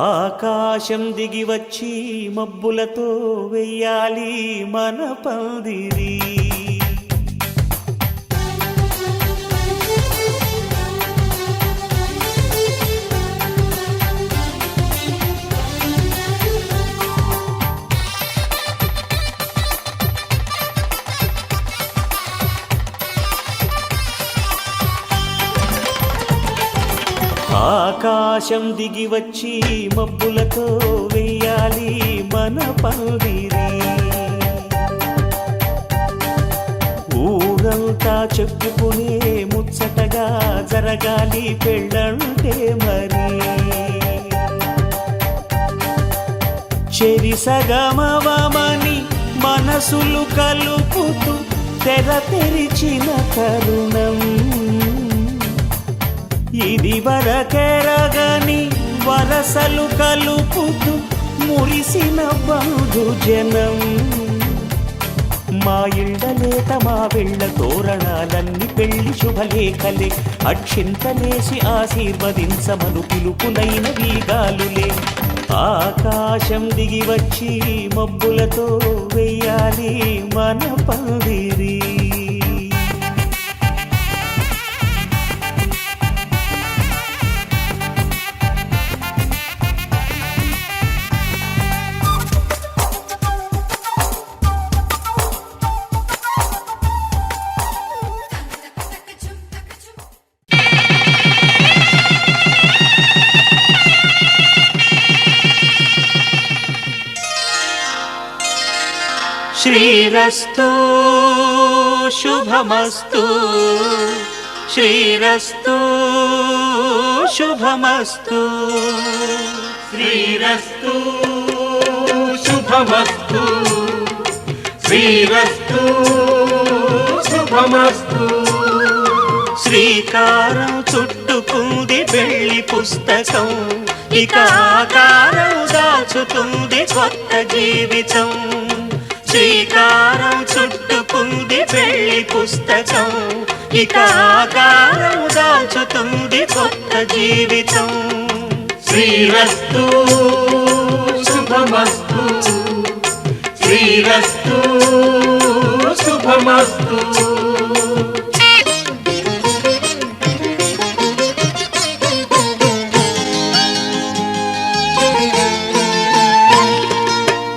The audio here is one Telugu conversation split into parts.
ఆకాశం దిగి వచ్చి మబ్బులతో వెయ్యాలి మన పందిరి. ఆకాశం దిగి వచ్చి మబ్బులతో వెయ్యాలి మన పందిరి. ఊరంతా చెప్పుకునే ముచ్చటగా జరగాలి పెళ్ళంటే మరి. చెరిసగమవమని మనసులు కలుపుతూ తెర తెరిచిన తరుణం ఇది వరకెరగని వరసలు కలుపుతూ మురిసిన బంధుజనం. మా ఇళ్ళలేత మా వెళ్ళ తోరణాలన్నీ పెళ్లి శుభలేఖలే. అక్షింతలేసి ఆశీర్వదించమను పిలుపునైన వీగాలులే. ఆకాశం దిగి వచ్చి మబ్బులతో వెయ్యాలి మన పందిరి. శ్రీరస్తు శుభమస్తు శ్రీరస్తు శుభమస్తు శ్రీరస్తు శుభమస్తు శ్రీరస్తు శుభమస్తు. శ్రీకారం చుట్టుకుంది పెళ్లి పుస్తకం, ఇక ఆకారం దాచుతుంది కొత్త జీవితం. శ్రీకారం చుట్టుకుంది పెళ్లి పుస్తకం, ఇక ఆకారం దాచుతుంది కొత్త జీవితం. శ్రీరస్తు శుభమస్తు శ్రీరస్తు శుభమస్తు.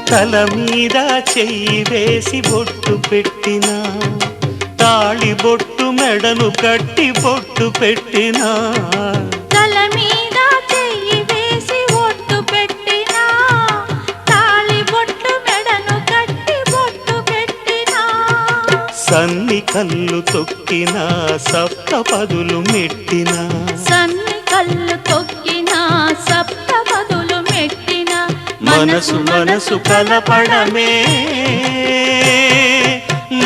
తల మీద చెయ్యి వేసి బొట్టు పెట్టినా, తాళి బొట్టు మెడను కట్టి బొట్టు పెట్టినా. తల మీద చెయ్యి వేసి బొట్టు పెట్టినా, తాళి బొట్టు మెడను కట్టి బొట్టు పెట్టినా. సన్ని కళ్ళు తొక్కినా సప్త పదులు మెట్టినా, సన్ని కళ్ళు తొక్కినా సప్త పదులు మెట్టినా. మనసు మనసు కలపడమే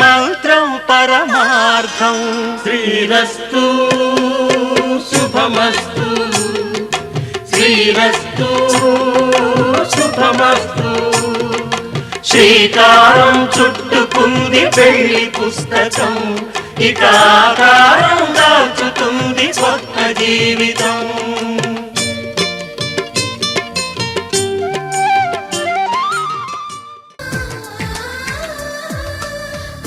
మంత్రం పరమార్థం. శ్రీరస్తు శుభమస్తు శ్రీరస్తు శుభమస్తు. శ్రీకారం చుట్టుకుంది పెళ్లి పుస్తకం, ఇక ఆకారం దాచుతుంది కొత్త జీవితం.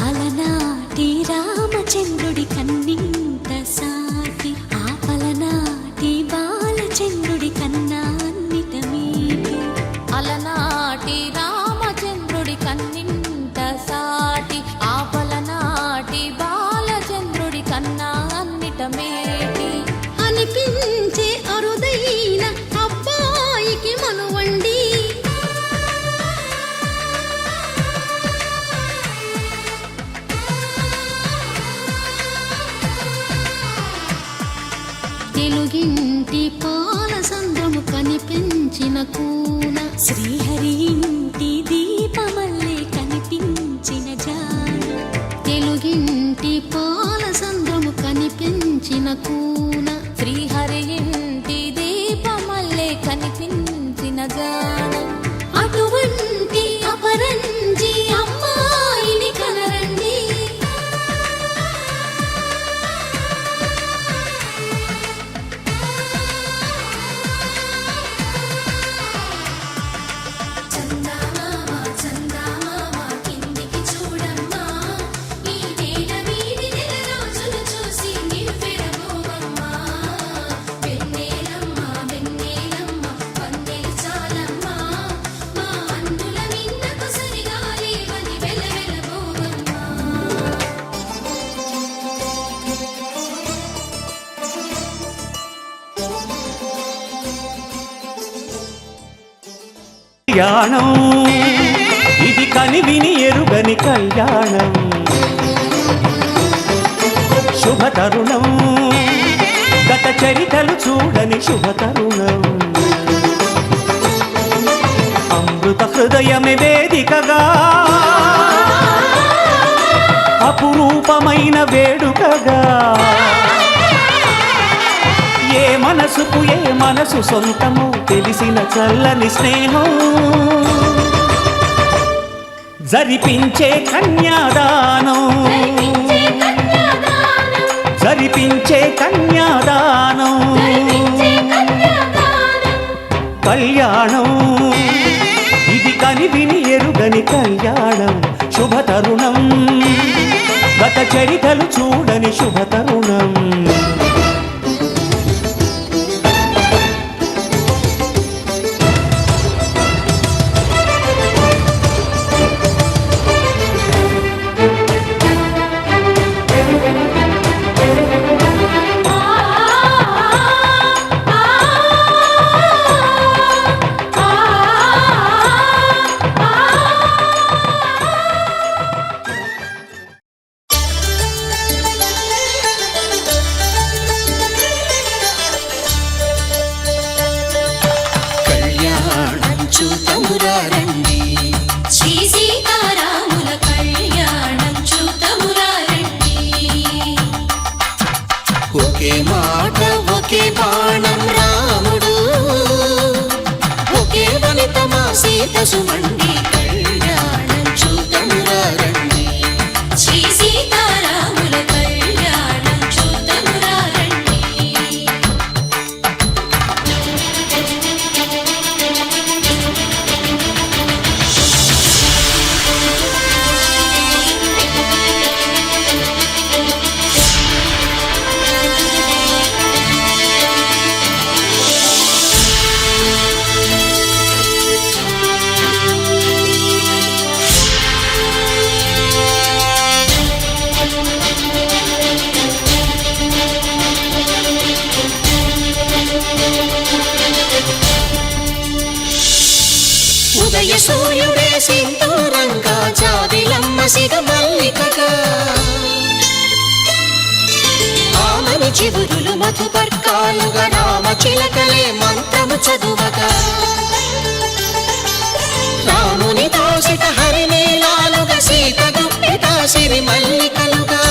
అలనాటి రామచంద్రుడి కన్నింత సాటి, ఆపలనాటి బాలచంద్రుడి కన్నా అన్నిట మీటి. అలనాటి రామచంద్రుడి కన్నింత సాటి, ఆపలనాటి బాలచంద్రుడి కన్నా అన్నిట మేటి. అనిపించే అరుదైన అబ్బాయికి మనువండి, తెలుగింటి పాల సంద్రము కనిపించిన కూన, శ్రీహరి ఇంటి దీపమల్లే కనిపించిన జాన. తెలుగింటి పాల సంద్రము కనిపించిన కూన, శ్రీహరి ఇంటి దీపమల్లే కనిపించిన జాన. అటువంటి అపరంజి అమ్మాయిని కనరండి. కళ్యాణం ఇది కనివిని ఎరుగని కళ్యాణం శుభతరుణం గత చరితలు చూడని శుభతరుణం అమృత హృదయమే వేదికగా అపురూపమైన వేడుకగా ఏ మనసుకు ఏ మనసు సొంతమో తెలిసిన చల్లని స్నేహం జరిపించే కన్యాదానం జరిపించే కన్యాదానం కళ్యాణం ఇది కనివిని ఎరుగని కళ్యాణం శుభతరుణం గత చరితలు చూడని శుభతరుణం సుమండి కళ్యాణం చూతమురారండి శ్రీ సీతారాముల కళ్యాణం చూతమురారండి సూర్యుడే సింధూరంగా జాబిలమ్మ సిగ మల్లికగా ఆమని చివురులు మధుపర్కాలుగా రామ చిలకలే మంత్రము చదువగా రాముని దోసిట హరినీలాలుగా సీత గుప్పిట సిరి మల్లికలుగా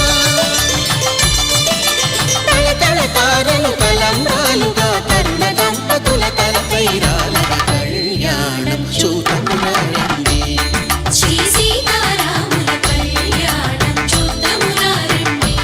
తల తల తారలు తలంబ్రాలుగా తరుణ దంపతుల తలపై రాలగా కళ్యాణం చూతమురారండి శ్రీ సీతారాముల కళ్యాణం చూతమురారండి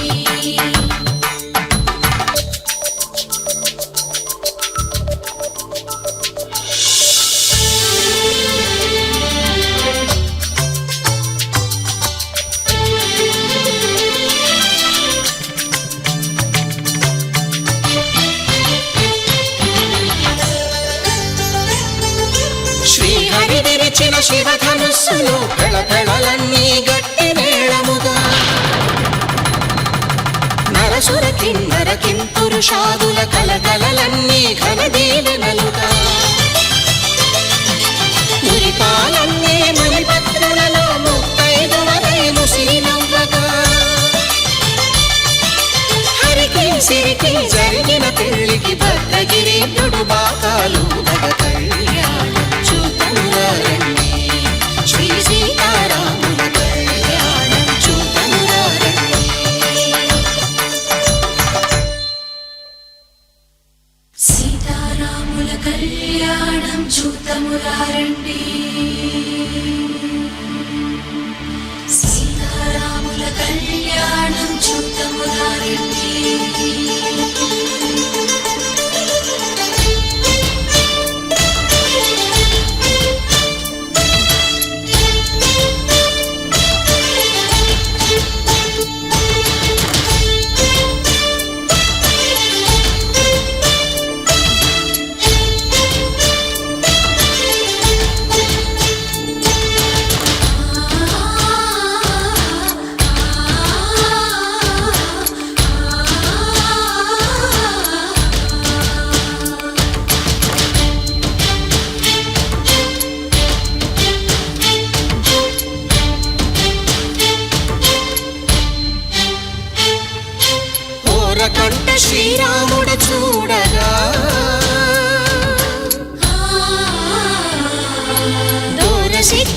శివధనుస్సులు పెళపెళలన్నీ గట్టి మేళముగా నరసుర కిన్నర కింపురుషాదుల కలకలలన్నీ ఘన దీవెనలుగా మురిపాలన్నీ మణిపత్రులలో ముత్తైదువలై ముసినవ్వగా హరికి సిరికి జరిగిన పెళ్లికి భద్రగిరీంద్రుడు బాకాలు కళ్యాణం చూతమురారండి శ్రీ సీతారాముల కళ్యాణం చూతమురారండి సీతారాముల కళ్యాణం చూతమురారండి సీతారాముల కళ్యాణం చూతమురారండి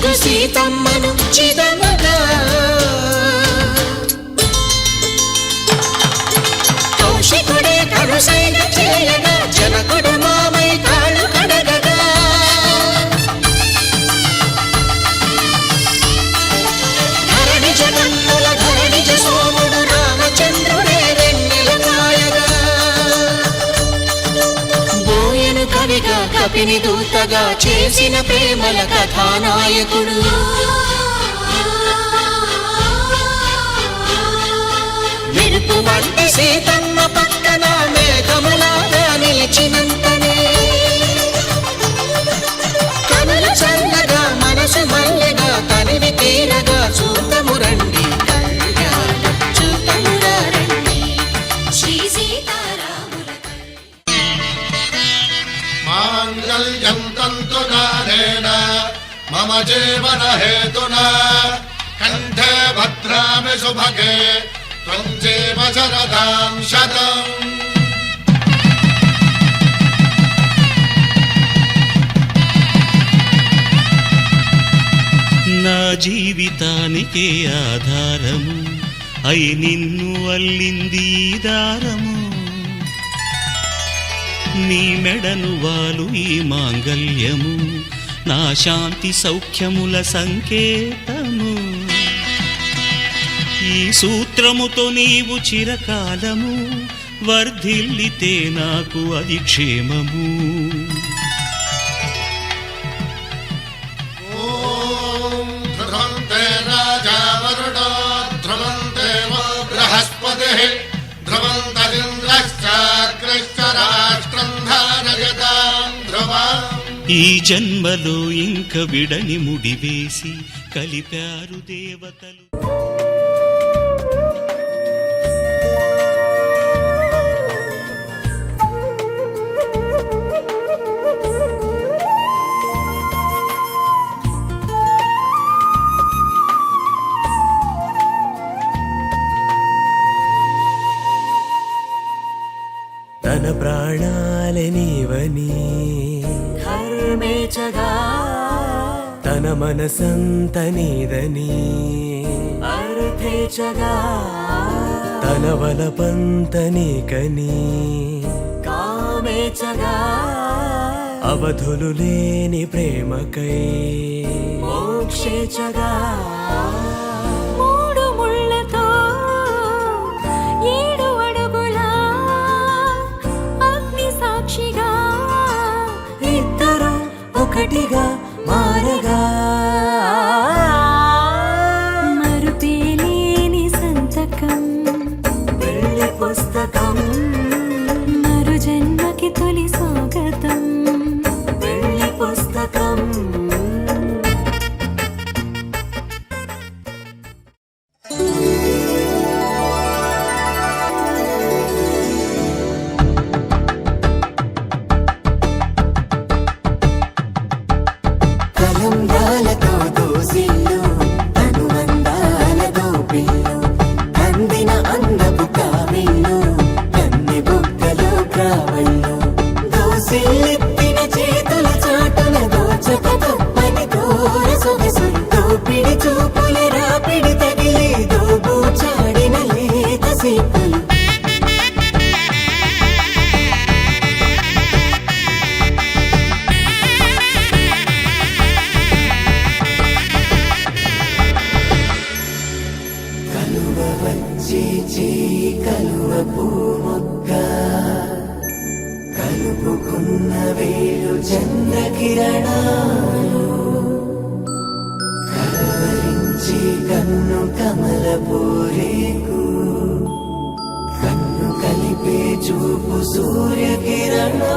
ముద్దు సీతమ్మను చిదమగా కౌశికుడే కరుసైన చేయగా జనకుడు మామై కాళ్ళు కడగగా ధరణి జగన్నుల ధరణిజ సోముడు రామచంద్రుడే వెన్నెల కాయగా బోయను కవిగా కపిని దూతగా చేసిన ప్రేమల కథానాయకుడు మెరుపు వంటి సీతమ్మ పక్కన మేఘములాగా నిలిచినంతనే కనులు చల్లగా మనసు మల్లెగా తనివి తీరగా చూతము రండి కళ్యాణం చూతమురా రండి శ్రీ సీతారాముల మాంగళ్యం తంతునానేన మమ జీవన హేతునా కంఠే భద్రామి శుభగే త్వం జీవ శరదాం శతం. నా జీవితానికే ఆధారము అయి నిన్ను అల్లింది ఈ దారము నీ మెడను వాలు ఈ మాంగల్యము నా శాంతి సౌఖ్యముల సంకేతము ఈ సూత్రముతో నీవు చిరకాలము వర్ధిల్లితే నాకు అది క్షేమము. ఓం ధ్రువంతే రాజా వరుణో ధ్రువంతే వో బృహస్పతిః ధ్రువంతరింద్రశ్చాగ్రశ్చ రాష్ట్రం ధారయతాం ధ్రువం. ఈ జన్మలో ఇంక విడని ముడివేసి కలిపారు దేవతలు. తన ప్రాణాలనివని ధర్మేచగా తన మనసంత నీదని అర్థేచగా తన వలపంత నీకని కామేచగా అవధులు లేని ప్రేమకై మోక్షేచగా మూడు ముళ్ళతో 7 అడుగుల అగ్ని సాక్షిగా ఇద్దరు ఒకటిగా మారగా మరుపేలేని సంతకం వెళ్ళి పుస్తకం మరు జన్మకి తొలి స్వాగతం వెళ్ళి పుస్తకం కలంబ్రాలతో దోసిల్లు అనుబంధాలతో పిల్లు అందిన అందపు కావిల్లు కన్నె బుక్కలు గ్రావళ్ళు దోసిల్లెత్తిన చేతుల చాటున దోచక తప్పని దూర సొగసులు దోపిడి చూపుల రాపిడి తగిలి దోబూచాడిన లేత సీపులు కలువ వచ్చి కలువ పూమొక్క కలుపుకున్న వేలు చంద్రకిరణాలు కలవరించి కన్ను కమల పూరేకు కన్ను కలిపే చూపు సూర్యకిరణాలు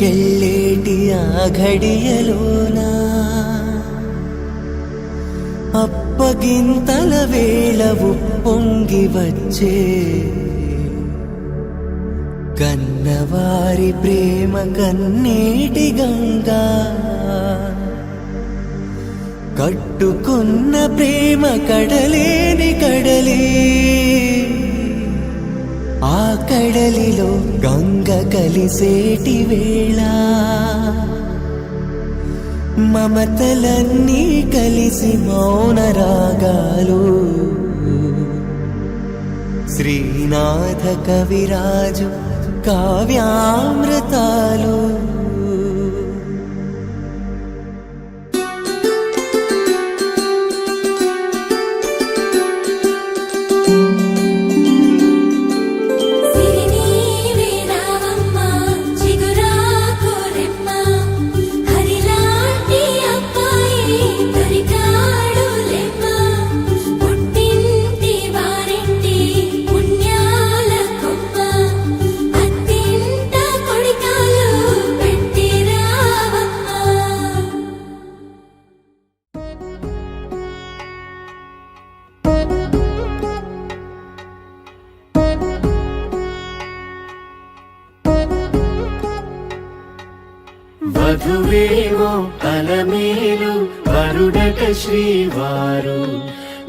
ఎటుకెళ్ళేటి ఆ ఘడియలోనా అప్పగింతల వేళ ఉప్పొంగి వచ్చే కన్నవారి ప్రేమ కన్నీటి గంగా కట్టుకున్న ప్రేమ కడలేని కడలి ఆ కడలిలో గంగ కలిసేటి వేళ మమతలన్నీ కలిసి మౌన రాగాలు శ్రీనాథ కవిరాజు కావ్యామృతాలు వధువేవో అలమేలు వరుడట శ్రీవారు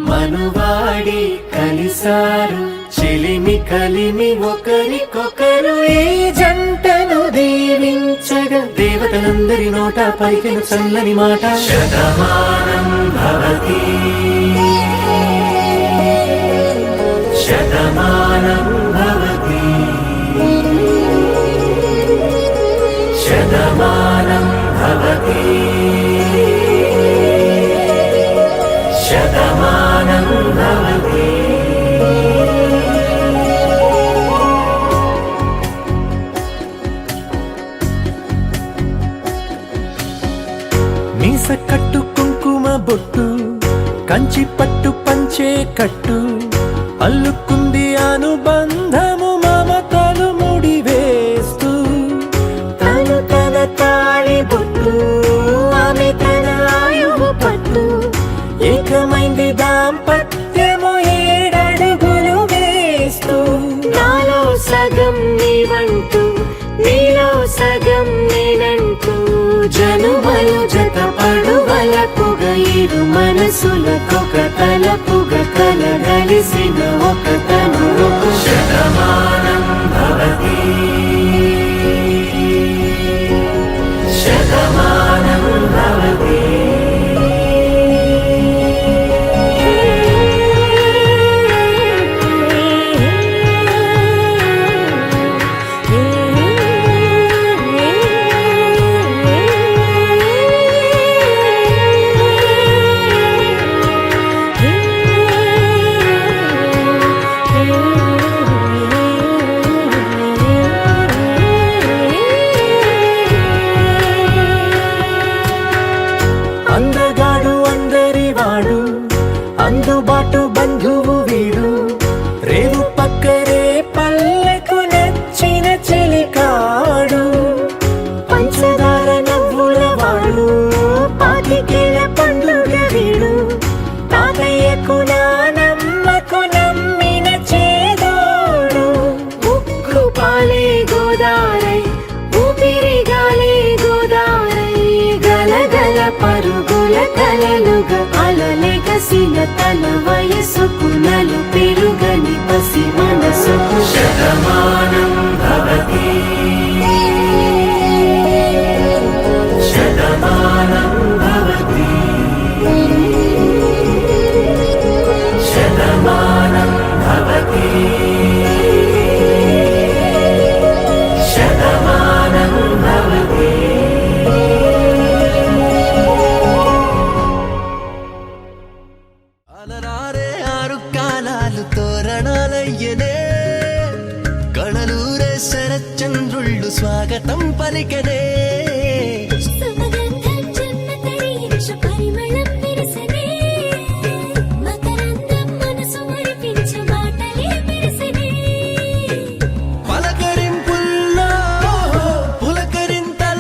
మనువాడి కలిసారు చెలిమి కలిమి ఒకరికొకరు ఈ జంటను దీవించగా దేవతలందరి నోట పలికిన చల్లని మాట శతమానం భవతి శతమానం భవతి శతమానం భవతి శతమానం భవతి మీస కట్టు కుంకుమ బొట్టు కంచి పట్టు పంచే కట్టు అల్లుకుంది అనుబంధము మమతలు ముడివేస్తూ తను తన తాళి బొట్టు ఆమె తన ఆయువు పట్టు ఏకమైంది దాంపత్యము 7 అడుగులు వేస్తూ నాలో సగం నీవంటూ నీలో సగం నేనంటూ జనుమలు జత పడువలపుగ ఇరు మనసులకొక తలపుగ కలగలిసిన ఒక తను శతమానం భవతి శతమానం భవతి అందగాడు అందరి వాడు అందుబాటు బంధువు వీడు రేవు పక్కరే పల్లెకు నచ్చిన చెలికాడు పంచదార నవ్వుల వాడు పాతికేల పండుగ వీడు తాతయ్యకు నానమ్మకు నమ్మిన చేదోడు ఉక్కు పాలే గోదారై ఊపిరి గాలే గోదారై గలగల పరుగుల కలలుగా అలలెగసిన తన వయసుకు నలు పెరుగని పసి మనసుకు శతమానం భవతి శతమానం భవతి శతమానం భవతి శతమానం భవతి అలరారే 6 కాలాలు తోరణాలయ్యనే కళలూరే శరచంద్రుళ్ళు స్వాగతం పలికనే పలకరింపుల్లో పులకరింతల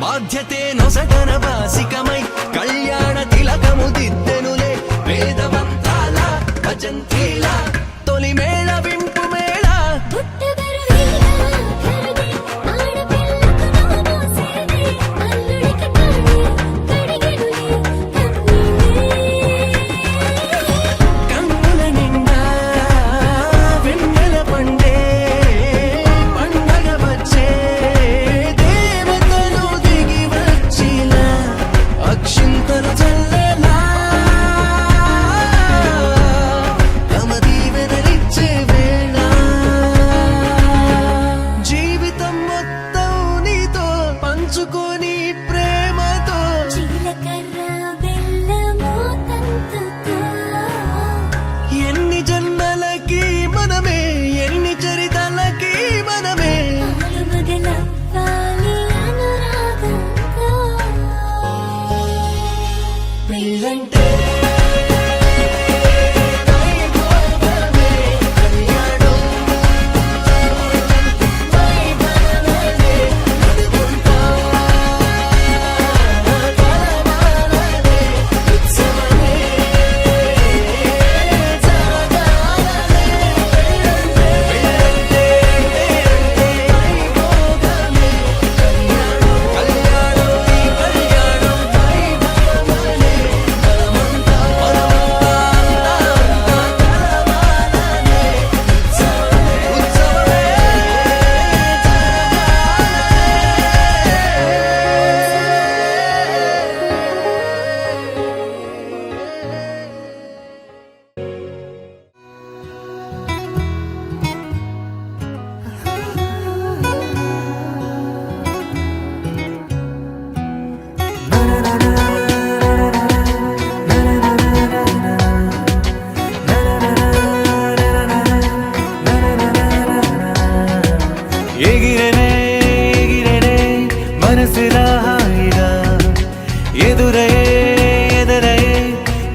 బాధ్యతే నొసగన వాసికమై కళ్యాణ తిలకము దిద్దెనులే వేదమంత్రాల భజంత్రీల తొలి మేళ వింపు మేళ పుట్టగరు వీరా కరుదే ఆడపిల్లకు నోమోసేదే అల్లుడికి తాళి కడిగెనులే కన్నుల నిండా వెన్నెల పండే పండగ వచ్చే దేవతలు దిగి వచ్చిన అక్షింతలు చల్లెలా తమ దీవెనలిచ్చే వేళ జీవితం మొత్తం నీతో పంచుకొని ప్రేమతో జీలకర్ర బెల్లము తంతుతో ఎన్ని జన్మలకి మనమే ఎన్ని చరితలకి మనమే పాలు మొదలవ్వాలి అనురాగంతో పెళ్ళంటే వైభోగమే, కళ్యాణం వైభవమే, నడుముంటా కలవాలనే, ఉత్సవమే జరగాలనే. పెళ్ళంటే వైభోగమే, కళ్యాణం వైభవమే, మనమంతా కలవాలనే, ఉత్సవమే ఎగిరెనే ఎగిరెనే మనసులా హాయిగా ఎదురయే ఎదురయే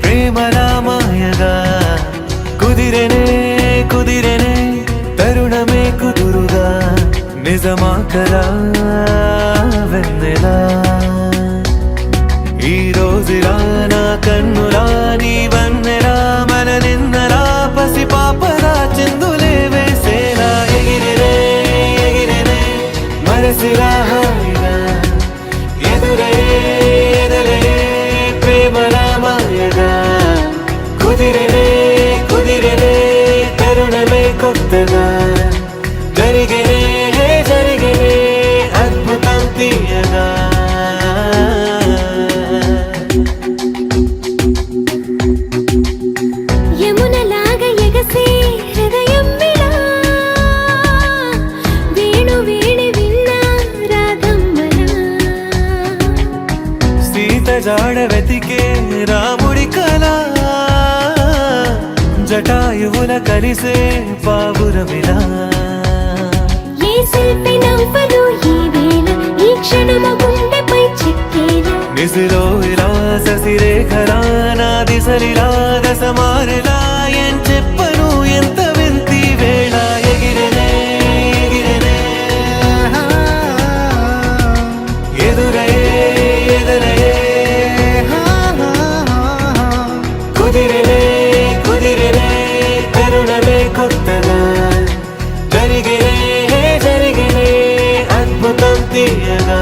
ప్రేమలా మాయగా కుదిరెనే కుదిరెనే తరుణమే కుదురుగా నిజమా కలా వెన్నెలా ఈ రోజులా నా కన్నులా నీ వన్నెలా మన నిన్నరా పసి పాపరా చిందులే వేసేలా ఎగిరెనే ఎగిరెనే మనసులా హాయిగా ఎదురయే ఎదురయే ప్రేమలా మాయగా కుదిరెనే కుదిరెనే తరుణమే కొత్తగా జరిగెనే జరిగెనే అద్భుతం తీయగా యమునలాగా ఎగసే హృదయం విలా వేణు వేణి విన్నా రాధమ్మలా సీత జాడ వెతికే రాముడి కళ జటాయువుల కలిసే పావురమిలా ఏ శిల్పి నవ్వదు ఈ వేళ ఈ క్షణము గుండెపై చెక్కేలా నిసిలో ఇలా ససిరేఖలా నా దిశలిలా దశమారిలా ఏం చెప్పను ఎంత వింతి వేళ ఎగిరెనే ఎగిరెనే ఎదురయే ఎదురయే కుదిరెనే కుదిరెనే తరుణమే కొత్తగా జరిగినే జరిగినే అద్భుతం తీయగా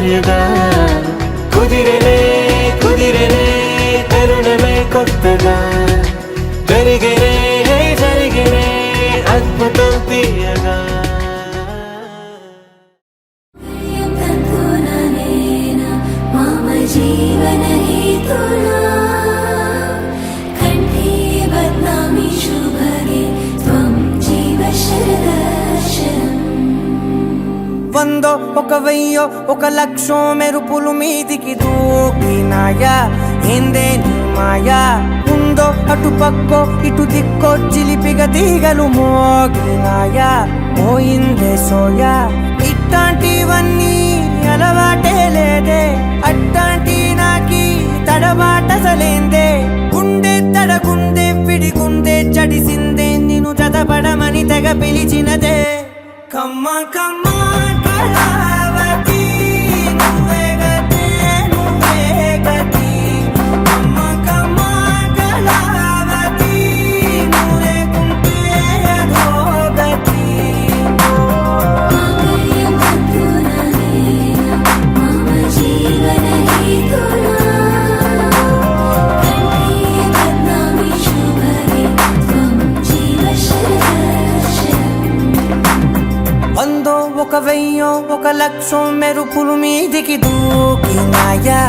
హాయిగా కుదిరెనే కుదిరెనే తరుణమే కొత్తగా జరిగినే జరిగినే అద్భుతం తీయగా मम जीवनहेतुना कण्ठे बध्नामि शुभगे त्वं जीव शरदर्शनम् వందో ఒక వెయ్యో ఒక లక్షో మెరుపులు మీదికి దూకినాయా ఏందే నీ మాయా ఉందో అటు పక్కో ఇటు దిక్కో చిలిపిగా తీగలు మోగినాయా పోయిందే సోయా ఇట్లాంటివన్నీ అలవాటే లేదే అట్లాంటి నాకి తడబాటసలేందే గుండె తడగుండే విడిగుండే చడిసిందే నిన్ను చదపడమని తెగ పిలిచినదే కమ్మ కమ్మ కళావతి నువ్వే గతే నువ్వే గతి కమ్మ కమ్మ కళావతి నువ్వు లేకుంటే అదో గతి मामयं बन्धुना मम जीवनहेतुना कण्ठे बध्नामि शुभगे त्वं जीव शरदर्शनम् వందో ఒక వెయ్యో ఒక లక్షో మెరుపులు మీదికి దూకినాయా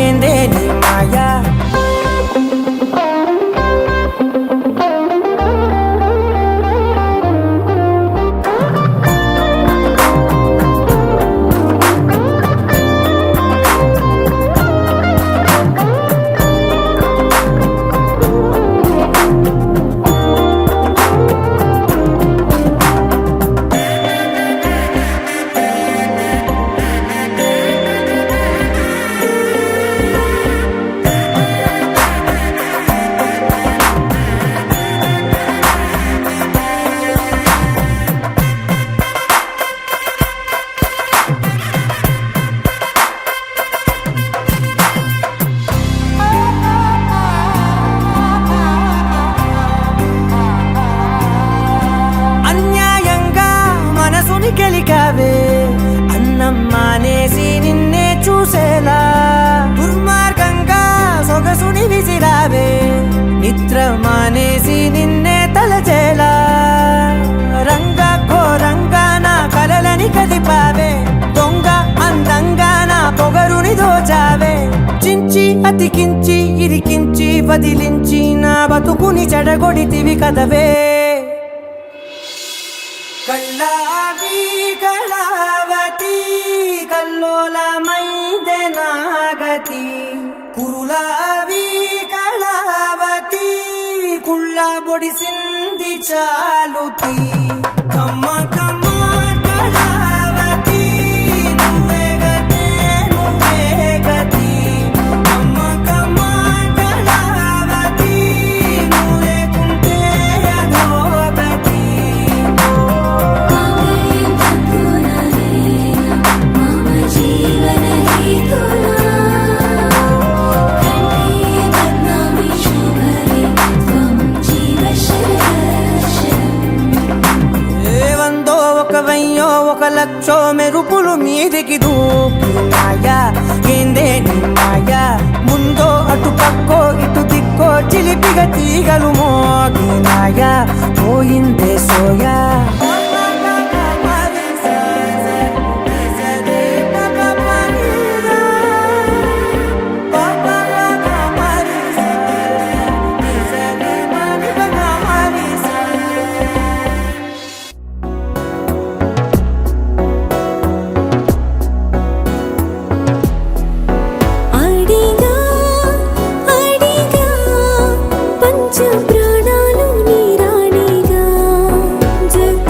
ఏందే నీ మాయా అన్యాయంగా మనసుని గెలికావే అన్నం మానేసి నిన్నే చూసేలా దుర్మార్గంగా సొగసుని విసిరావే నిద్ర మానేసి నిన్నే తలచేలా రంగ ఘోరంగా నా కలలని కదిపావే దొంగ అందంగా నా పొగరుని దోచావే చించి అతికించి ఇరికించి వదిలించి నా బతుకుని చెడగొడితివి కదవే కళ్ళావి కళావతి కల్లోలమైందే నాగతి కురులావి కళావతి కుళ్ళ బొడిసింది చాలుతి కమ్మ కమ్మ కళావతి నువ్వే గతే నువ్వే గతి కమ్మ కమ్మ కళావతి నువ్వు లేకుంటే అదో గతి मामयं बन्धुना मम जीवनहेतुना कण्ठे बध्नामि शुभगे त्वं जीव शरदर्शनम् ఏ వందో ఒక వెయ్యో ఒక లక్షో మెరుపులు మీదికి దూకినాయా ఏందే నీ మాయా ముందో అటు పక్కో ఇటు దిక్కో చిలిపిగా తీగలు మోగినాయా పోయిందే సోయా అడిగా అడిగా పంచ ప్రాణాలు నీ రాణిగా జత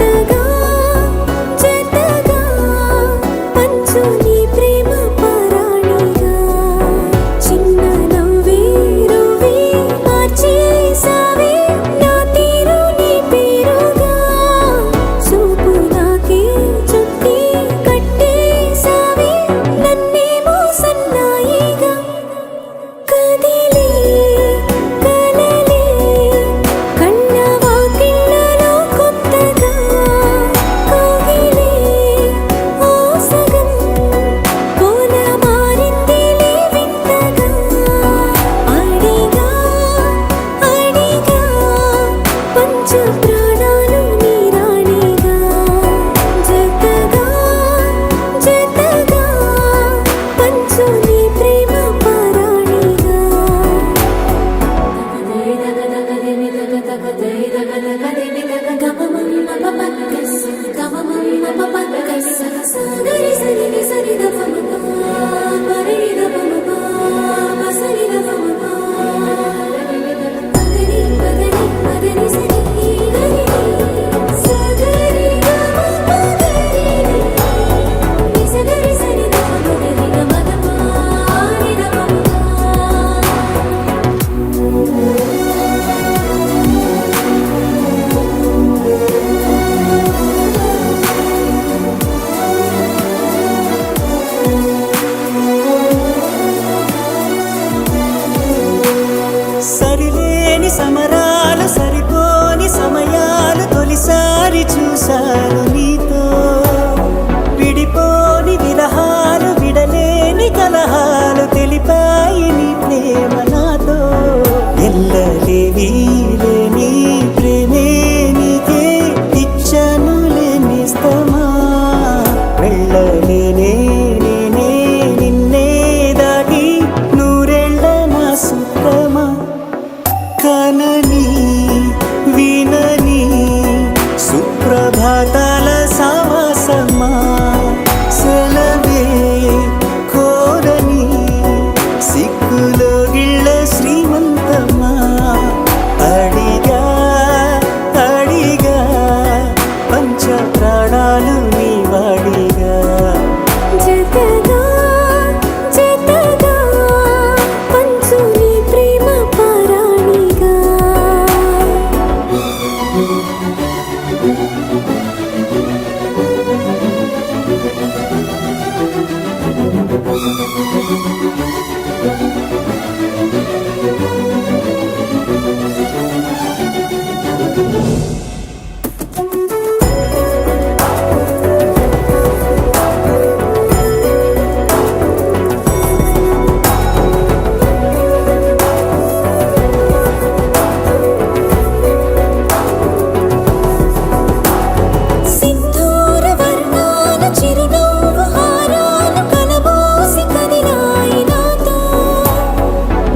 సింధూర వర్ణాల చిరునవ్వు హారాలు కలబోసి కదిలాయి నాతో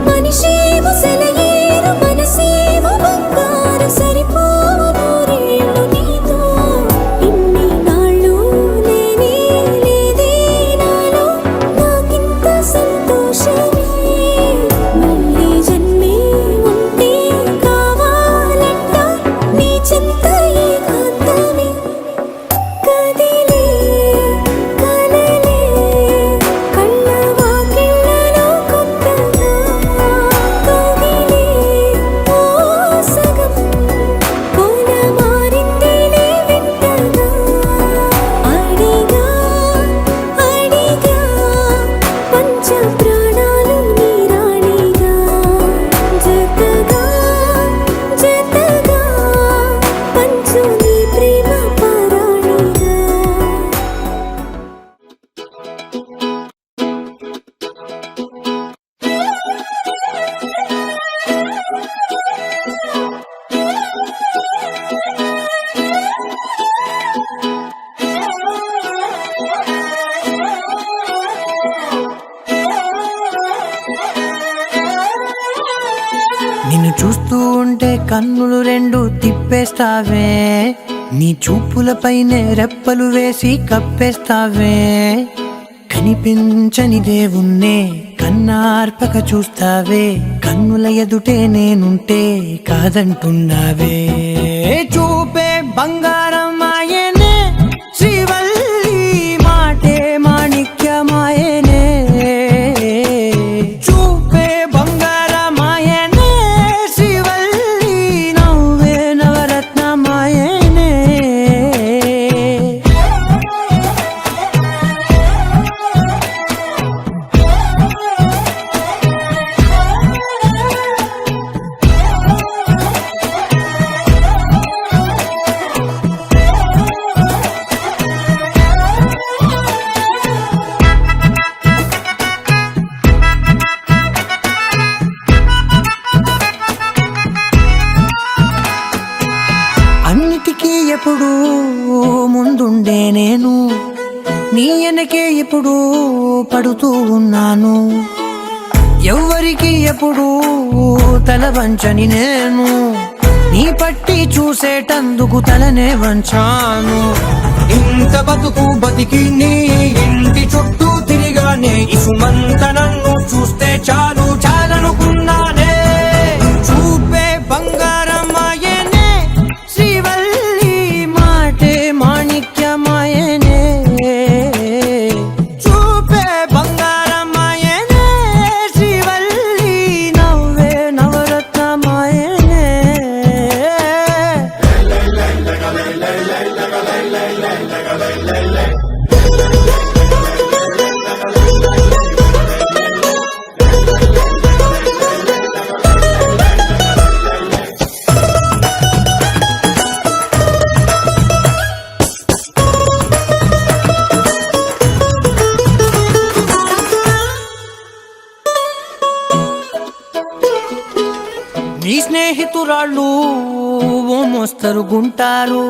మనిషేమో సెలయేరు మనసేమో బంగారు సరిపోవు నూరేళ్ళు నీతో ఇన్ని నాళ్ళు లేనే లేదే నాలో నాకింత సంతోషమే మళ్ళీ జన్మే ఉంటే కావాలంట నీ చెంత ఏకాంతమే కదిలే కలలే కళ్ళ వాకిళ్ళలో కొత్తగా కదిలే ఓ సగం కోన మారిందిలే వింతగా అడిగా అడిగా పంచ ప్రాణాలు నీ రాణిగా జతగా జతగా పంచు నీ ప్రేమ పరాణిగా నిన్ను చూస్తూ ఉంటే కన్నులు రెండు తిప్పేస్తావే నీ చూపులపైనే రెప్పలు వేసి కప్పేస్తావే కనిపించని దేవుణ్ణే కన్నార్పక చూస్తావే కన్నుల ఎదుటే నేనుంటే కాదంటున్నావే చూపే బంగారం ఆయనే శ్రీవల్లి మాటే మాణిక్యమాయనే చూపే బంగారమాయనే శ్రీవల్లి నవ్వే నవరత్నమాయనే అన్నిటికీ ఎప్పుడు ముందుండే నేను నీ వెనకే ఎప్పుడు పడుతూ ఉన్నాను ఎవ్వరికి ఎప్పుడు తల వంచని నేను నీ పట్టి చూసేటందుకు తలనే వంచాను ఇంత బతుకు బతికి నీ ఇంటి చుట్టూ తిరిగానే ఇసుమంత నన్ను చూస్తే చాలు చాలనుకున్నానే చూపే బంగారమాయనే శ్రీవల్లి మాటే మాణిక్యమాయనే చూపే బంగారమాయనే శ్రీవల్లి నవ్వే నవరత్నమాయనే నీ స్నేహితురాళ్ళు ఓ మోస్తరుగుంటారు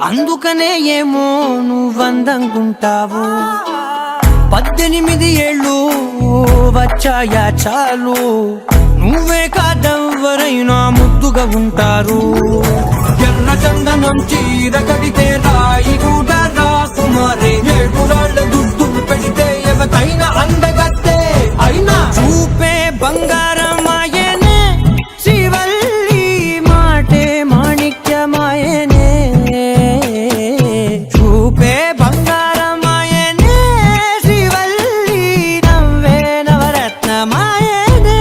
అందుకనే ఏమో నువ్వందంగుంటావు 18 ఏళ్ళు వచ్చాయా చాలు నువ్వే కాదెవ్వరైనా ముద్దుగా ఉంటారు ఎర్ర చందనం చీర కడితే రాయి కూడా రాకుమారే 7 రాళ్ళ దుద్దులు పెడితే ఎవతైనా అందగత్తే అయినా చూపే బంగారమాయనే శ్రీవల్లి మాటే మాణిక్యమాయనే చూపే బంగారమాయనే శ్రీవల్లి నవ్వే నవరత్నమాయనే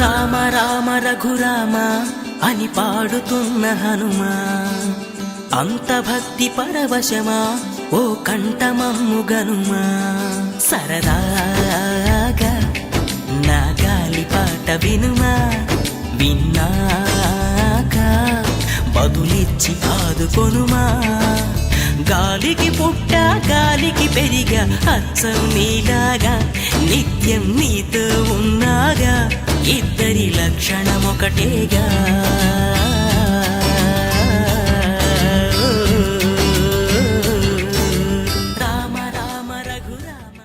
రామ రామ రఘురామ అని పాడుతున్న హనుమా అంత భక్తి పరవశమా ఓ కంఠమమ్ము గనుమా సరదాగా నా గాలి పాట వినుమా విన్నాక బదులిచ్చి ఆదుకొనుమా గాలికి పుట్ట గాలికి పెరిగా అచ్చం నీలాగా నిత్యం నీతో ఉన్నాగా ఇద్దరి లక్షణం ఒకటేగా రామ రామ రఘురామ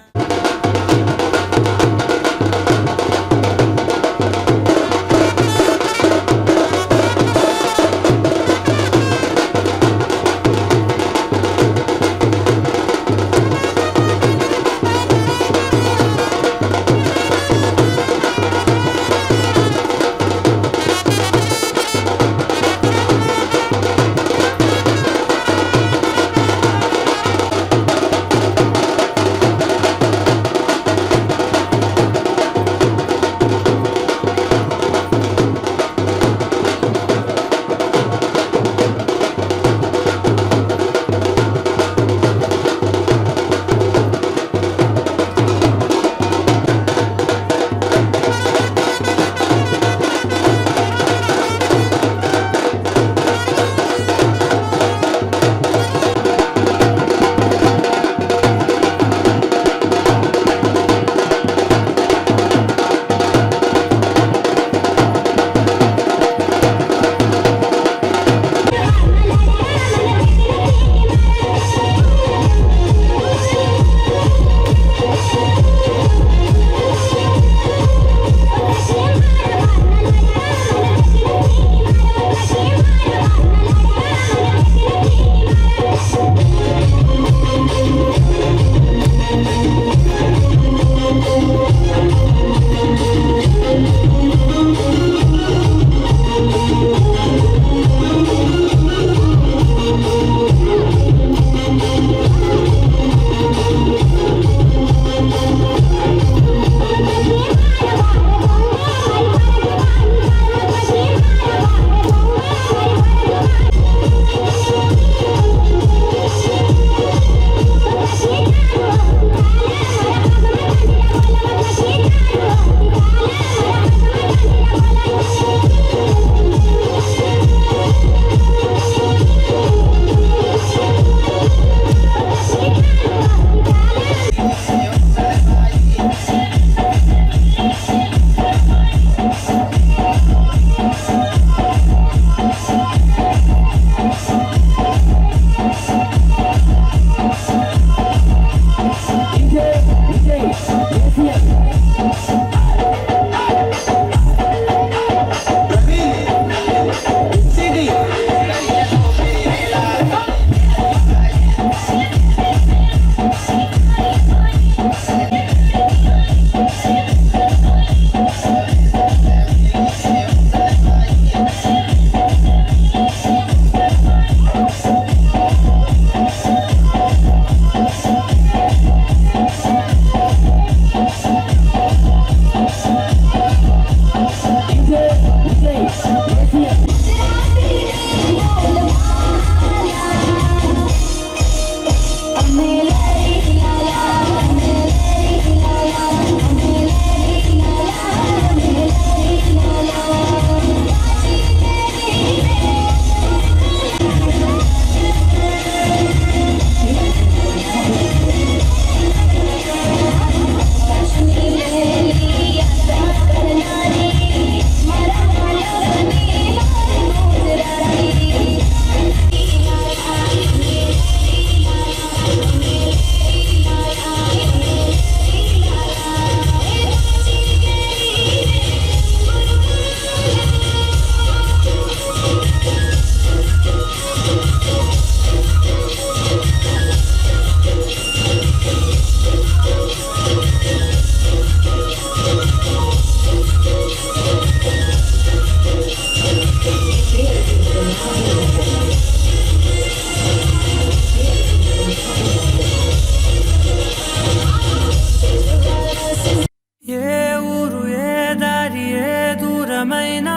అందమైనా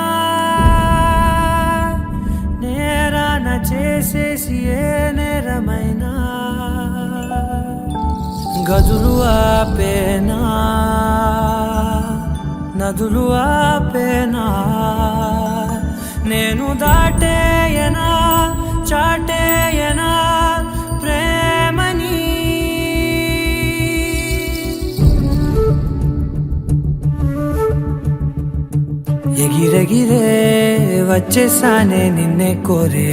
నేరాన చేసేసి ఏ నేరమైనా గదులు ఆపేనా నదులు ఆపేనా నేను దాటేయనా చాటేయనా ప్రేమని ఎగిరెగిరే వచ్చేసానే నిన్నే కోరే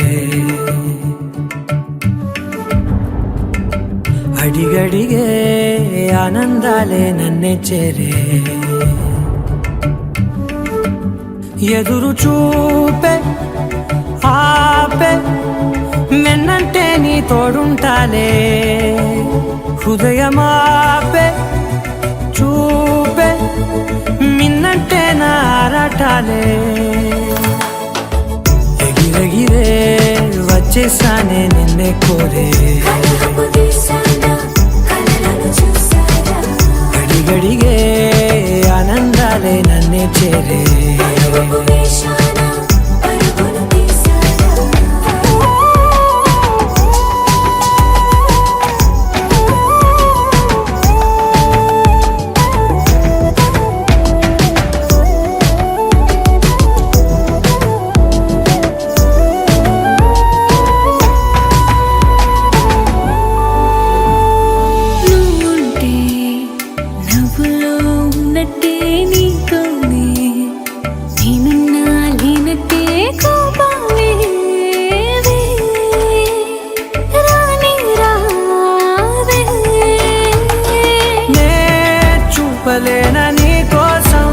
అడిగడిగే ఆనందాలే నన్నే చేరే ఎదురు చూపే ఆపే నిన్నంటే నీ తోడుంటాలే హృదయమాపే చూపే మిన్నంటే నారాటాలే ఎగిరెగిరే వచ్చేసానే నిన్నే కోరే కలహపు దేశాన కలలను చూసారా అడిగడిగే ఆనందాలే నన్నే చేరే కలహపు వేషాన పరుగులు తీసారా నువ్వుంటే నవ్వులో ఉన్నట్టే నీతోనే నేనున్నా లేనట్టే కోపాలే రాని రావే నే చూపలేనా నీ కోసం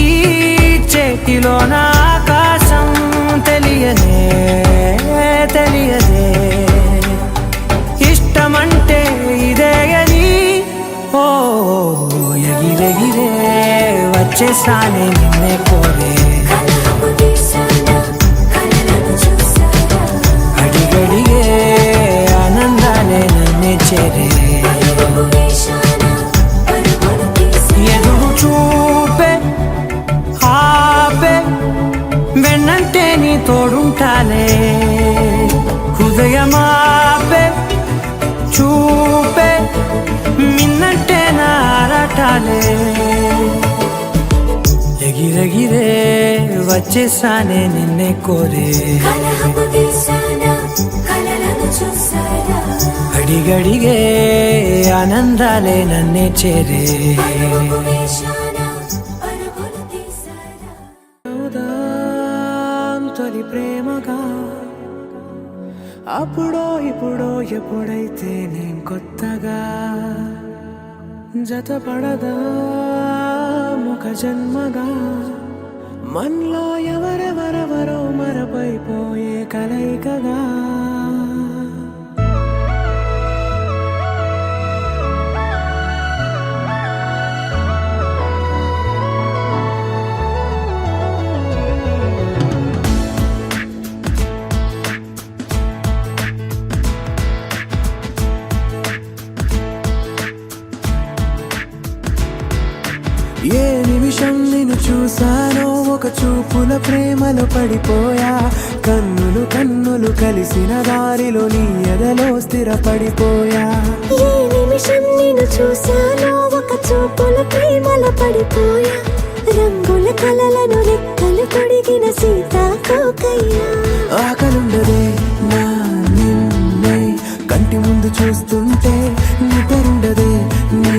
ఈ చేతిలో నా ఆకాశం తెలియదే తెలియదే ఇష్టమంటే ఇదే అని ఓ ఎగిరెగిరే వచ్చేసానే నిన్నే కోరే కలహపు దేశాన కలలను చూసారా అడిగడిగే ఆనందాలే నన్నే చేరే కలహపు వేషాన పరుగులు తీసారా ఎదురు చూపే ఆపే వెన్నంటే నీ తోడుంటాలే హృదయమాపే చూపే మిన్నంటే నారాటాలే ఎగిరెగిరే వచ్చేసానే నిన్నే కోరే కలహపు దేశాన కలలను చూసారా అడిగడిగే ఆనందాలే నన్నే చేరే కలహపు వేషాన పరుగులు తీసారా అవుదాం తొలి ప్రేమగా అప్పుడో ఇప్పుడో ఎప్పుడైతే నేను కొత్తగా జతపడదా ముఖ జన్మగా మనలో ఎవరెవరెవరో మరపైపోయే కలయికగా ఏ నిమిషం నిన్ను చూసానో ఒక చూపుల ప్రేమలో పడిపోయా కన్నులు కన్నులు కలిసిన దారిలో నీ ఎదలో స్థిరపడిపోయా ఏ నిమిషం నేను చూశానో ఒక చూపుల ప్రేమలో పడిపోయా రంగుల కలలను రెక్కలు తొడిగిన సీతాకోకయ్యా ఆకలుండదే నా నిన్నే కంటి ముందు చూస్తుంటే నిద్రుండదే నీ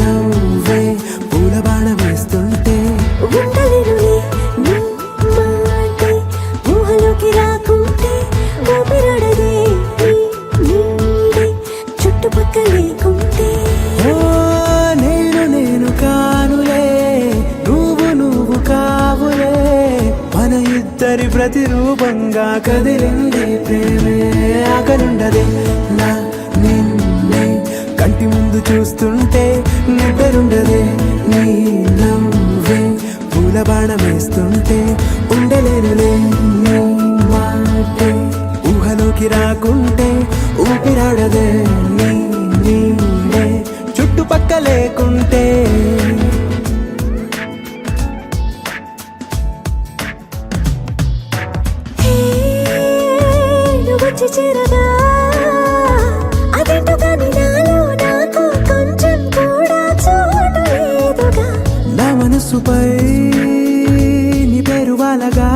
నవ్వే పూల బాణ వేస్తుంటే ఉండలేనులే నీ మాటే ఊహలోకి రాకుంటే ఊపిరాడదే నీ నీడే చుట్టుపక్కల లేకుంటే ఓ నేను కానులే నువ్వు కావులే మన ఇద్దరి ప్రతిరూపంగా కదిలింది ప్రేమే ఆకలుండదే నా నిన్నే కంటి ముందు చూస్తుంటే నిద్రుండదే నీ నవ్వే పూల బాణం వేస్తుంటే ఉండలేనులే నీ మాటే ఊహలోకి రాకుంటే ఊపిరాడదే నీ నీడే చుట్టుపక్క లేకుంటే మనసుపై నీ పేరు వాలగా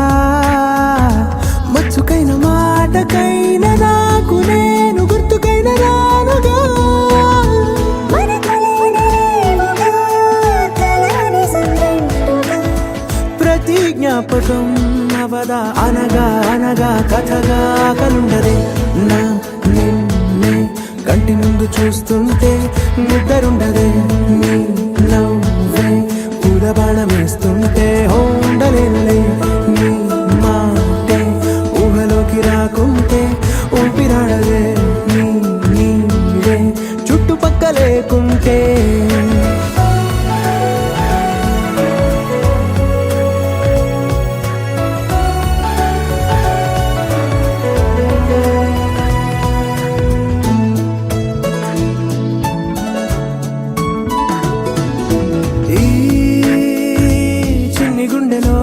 మచ్చుకైన మాటకైన నాకు నేను గుర్తుకైన రానుగా ప్రతి జ్ఞాపకం అవదా అనగా అనగా కథగా కలుండదే నా నిన్నే కంటి ముందు చూస్తుంటే నిద్రుండదే నీ నవ్వే పూల బాణమేస్తుంటే ఉండలేనులే నీ మాటే ఊహలోకి రాకుంటే ఊపిరాడదే నీ నీడే చుట్టుపక్క లేకుంటే ఈ చిన్ని గుండెలో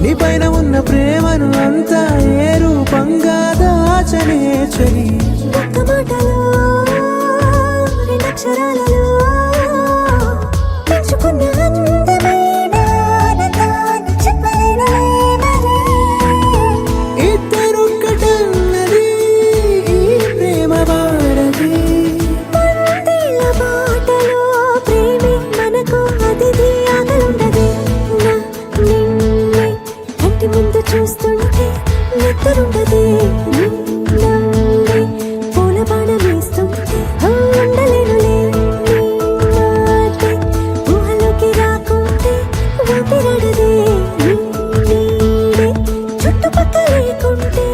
నీ పైన ఉన్న ప్రేమను అంతా ఏ రూపంగా దాచనే చలి ఒక్క మాటలో రెండక్షరాలలో పెంచుకున్న అందమైన ఆనందాన్ని చెప్పలేనులే ఇద్దరొక్కటన్నది ఈ ప్రేమ వాడది మందిల బాటలో ప్రేమే మనకు అతిథి ఆగలుండదే నా నిన్నే కంటి ముందు చూస్తుంటే నిద్రుండదే నీ నవ్వే పూల బాణమేస్తుంటే ఉండలేనులే నీ మాటే ఊహలోకి రాకుంటే ఊపిరాడదే నీ నీడే చుట్టుపక్క లేకుంటే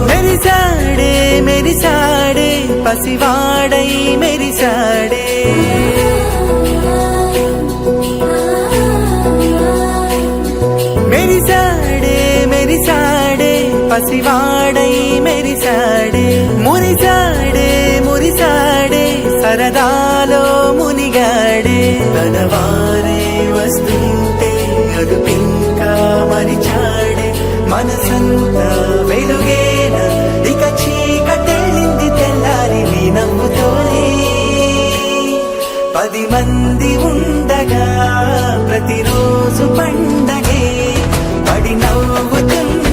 మెరిసాడే మెరిసాడే పసివాడై మెరిసాడే మెరిసాడే మెరిసాడే పసివాడై మెరిసాడే మురిసాడే మురిసాడే సరదాలో మునిగాడే తన వారే వస్తుంటే అదుపింకా మరిచాడే మనసంతా వెలుగేన ఇక చీకటెళ్ళింది తెల్లారి నీ నవ్వుతోనే 10 మంది ఉండగా ప్రతిరోజు పండగే పడి నవ్వుతున్న